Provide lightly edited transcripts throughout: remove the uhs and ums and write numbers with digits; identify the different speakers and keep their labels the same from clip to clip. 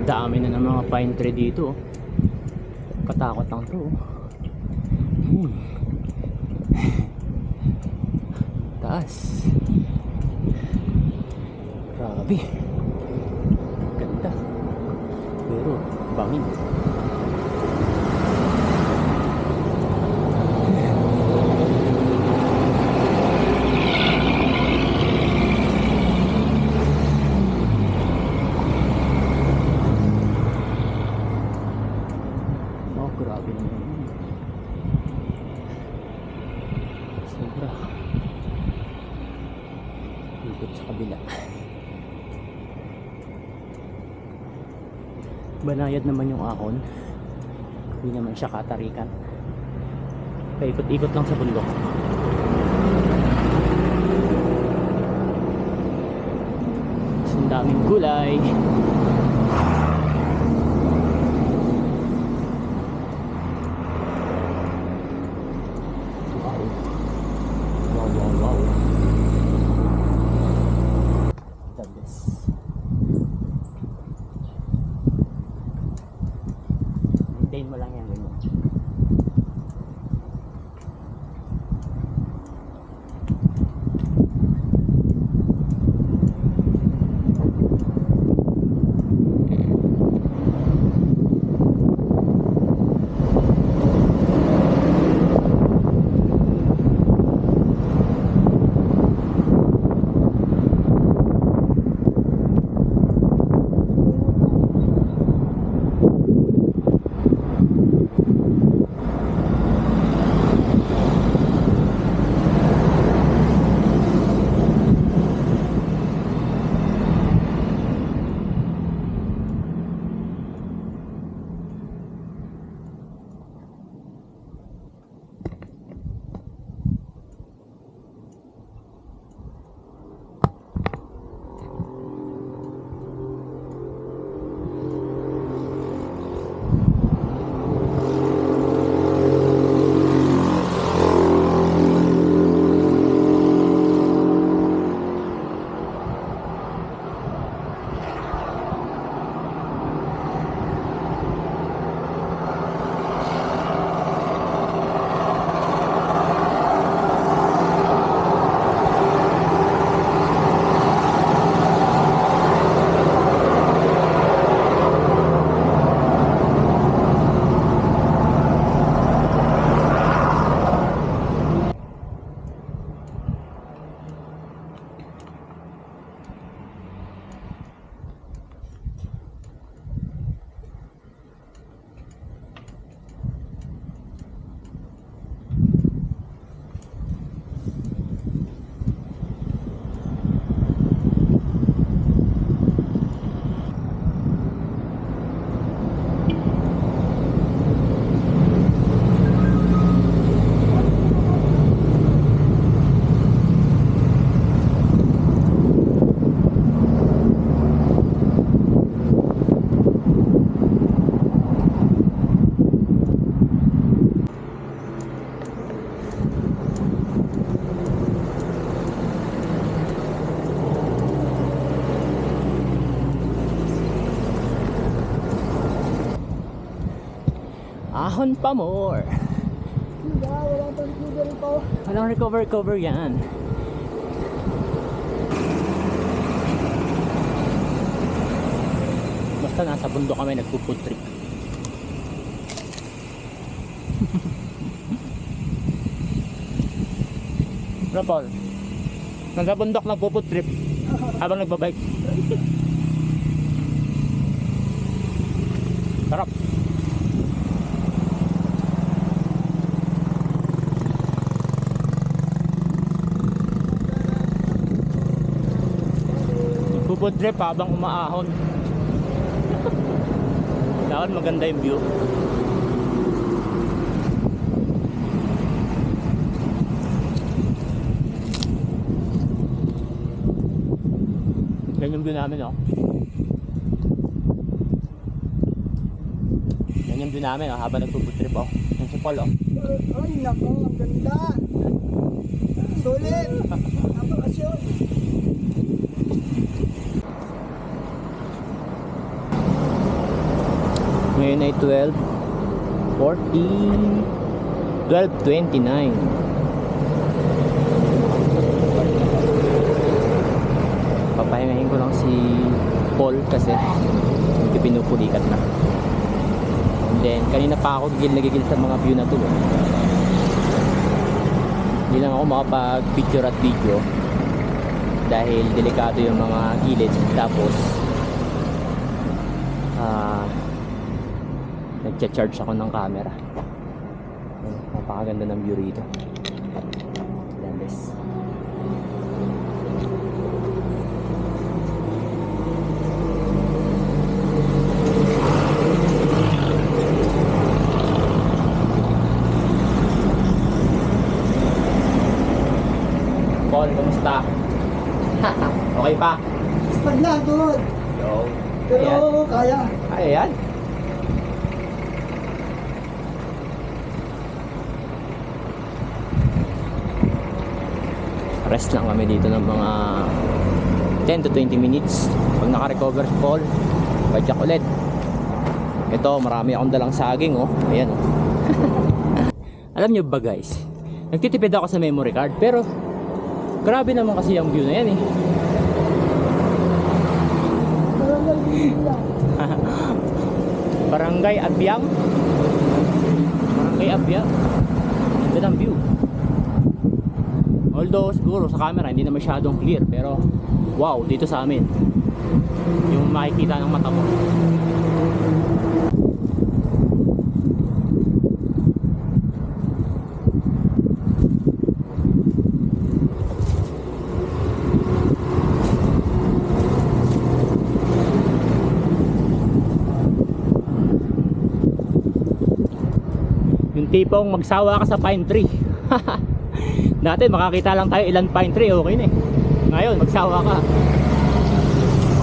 Speaker 1: Dami na ng mga pine tree dito. Katakot lang to. Taas. Grabe. Ganda. Pero bangin. Grabe naman yun. Sobra. Ikot sa kabila. Banayad naman yung ahon. Hindi naman siya katarikan. Paikot-ikot lang sa bundok. Ang daming gulay. Maintain mo lang yan ganyan. Ahon pa more.
Speaker 2: Walang recover pa.
Speaker 1: Walang recover yan. Basta nasa bundok kami nagpo-food trip. Bro Paul, nasa bundok nagpo-food trip habang nagbabike. Sarap. Food trip habang umaahon. Dapat maganda yung view. Yan yung view namin, oh. Yan yung view namin, oh, habang nagpo-food trip, oh. Yung si Paul, oh.
Speaker 2: Ay, nako, ang ganda. Sulit. Ang bakasyon.
Speaker 1: Ngayon ay 12:29. Papahingahin ko lang si Paul kasi hindi pinupulikat na. And then kanina pa ako gigil na gigil sa mga view na to. Hindi lang ako makapag picture at video dahil delikado yung mga gilid. Tapos nagcha-charge ako ng camera. Napakaganda ng view rito. Landes. Paul, kumusta? Okay pa?
Speaker 2: Pag lang, tuhod.
Speaker 1: Yo.
Speaker 2: Pero kaya.
Speaker 1: Ayan. Rest lang kami dito ng mga 10 to 20 minutes. Pag naka-recover si Paul, badyak ulit. Ito, marami akong dalang saging, oh. Ayan, oh. Alam nyo ba guys, nagtitipid ako sa memory card, pero grabe naman kasi yung view na yan, eh. Barangay Abyang. Barangay Abyang. Ganda ng view. Although siguro sa camera hindi na masyadong clear, pero wow, dito sa amin yung makikita ng mata mo. Yung tipong magsawa ka sa pine tree. Dati makakita lang tayo ilang pine tree, okay na eh. Ngayon magsawa ka,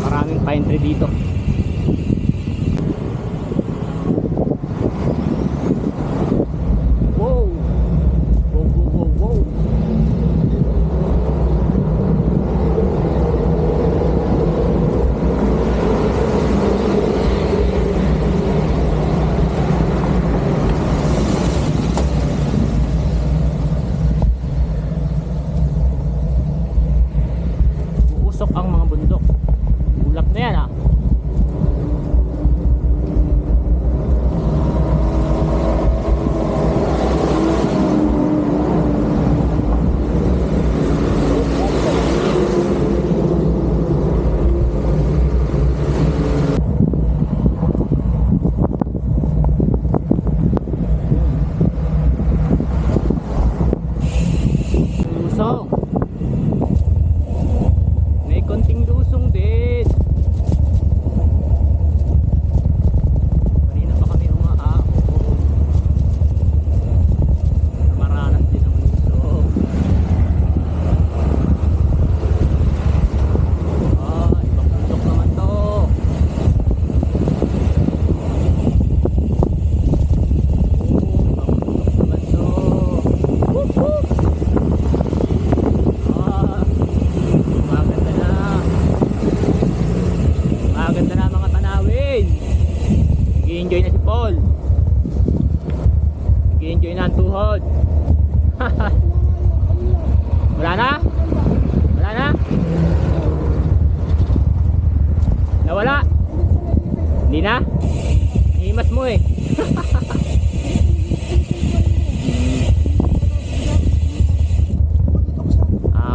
Speaker 1: maraming pine tree dito. Wow, wow, wow, wow, wow. Uusok ang mga bundok. Ulap na yan, ah. Lusong. May konting lusong din. Kanina pa kami umaako. Maranas din ang lusong. Ibang bundok naman to. Ibang bundok naman to. Whoop whoop. Maganda na. Maganda na mga tanawin. Nag-i-enjoy na si Paul. Nag-i-enjoy na ang tuhod. Wala na? Wala na? Nawala? Hindi na? Ihimas mo eh.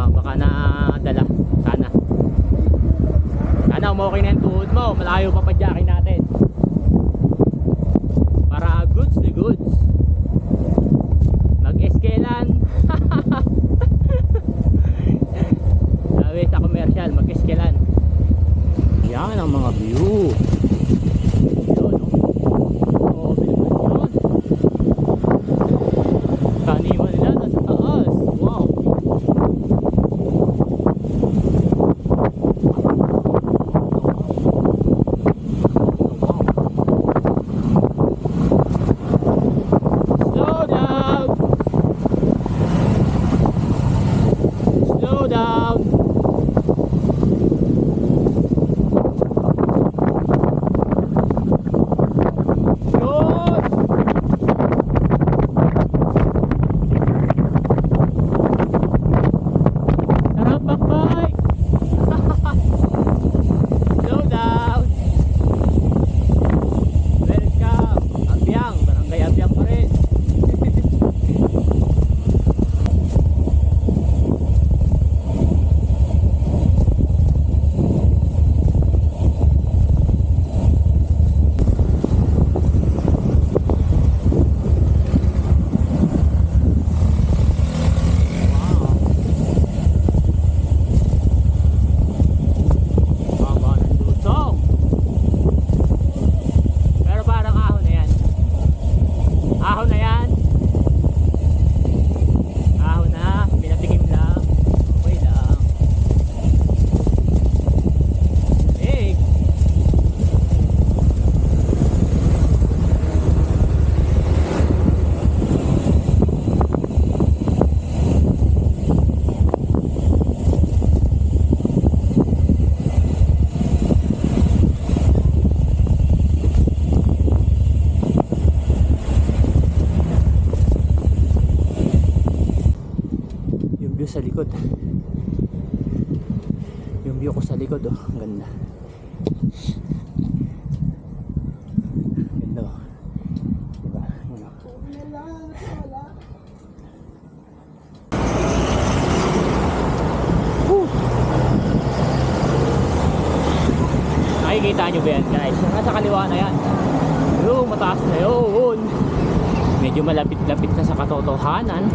Speaker 1: Baka na dala. Sana. Sana umokay na yung tuhod mo. Malayo pa padyakin natin. Para goods na goods. Mag-eskelan. Sabi sa commercial, mag-eskelan. Yan ang mga view. Yun, oh. Naman yun. Kaniwan nila nasa taas. Wow. Slow down. Slow down. likod. Yung view ko sa likod, oh. Ang ganda. Ganda, oh. Diba? Yun, oh. Woo! Nakikita nyo ba yan, guys? Yung nasa kaliwa na yan. Yung mataas na yun. Medyo malapit-lapit na sa katotohanan.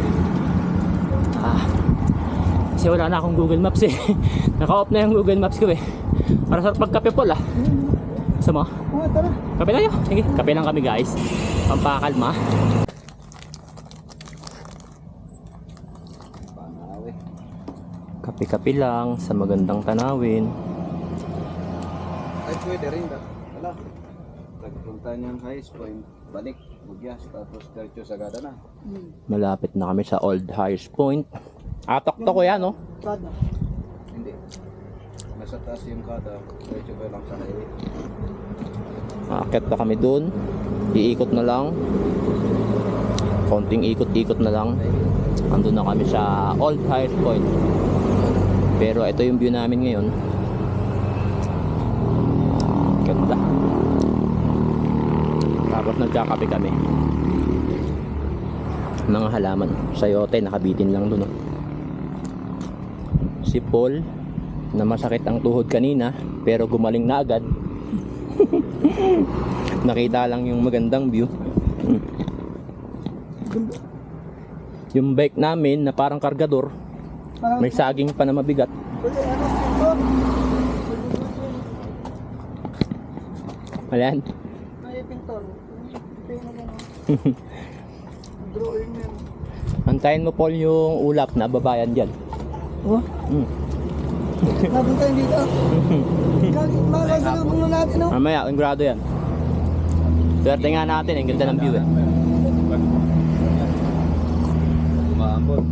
Speaker 1: Kasi wala na akong Google Maps eh. Naka-off na yung Google Maps ko eh. Para sa pagkape Paul ah. Gusto mo?
Speaker 2: Oo, tara.
Speaker 1: Kape tayo. Sige, kape lang kami guys. Pampakalma. Kape-kape lang sa magandang tanawin.
Speaker 3: Ay, pwede rin ba? Wala. Pagpunta niyang highest point, balik, bugyas, tapos diretso sa gada na.
Speaker 1: Malapit na kami sa Old Highest Point. Atok to ko yan, no?
Speaker 2: Kada.
Speaker 3: Hindi. Nasa taas yung kada, diretso ka lang sa highway.
Speaker 1: Aakyat pa kami dun. Iikot na lang. Konting ikot-ikot na lang. Andun na kami sa Old Highest Point. Pero ito yung view namin ngayon. Ganda. Tapos nagkakape kami. Mga halaman. Sayote, nakabitin lang dun. Oh. Si Paul, na masakit ang tuhod kanina, pero gumaling na agad. Nakita lang yung magandang view. Yung bike namin na parang kargador, may saging pa na mabigat.
Speaker 2: Pwede, ano, pintor?
Speaker 1: Ayan.
Speaker 2: May pintor. Pintor na drawing yan.
Speaker 1: Antayin mo Paul yung ulap na babayan dyan.
Speaker 2: Oh, napunta yung dito. Makasalubong na natin, no?
Speaker 1: Mamaya, ang grado yan. Swerte nga natin, ang ganda ng view eh.
Speaker 3: Umaambot.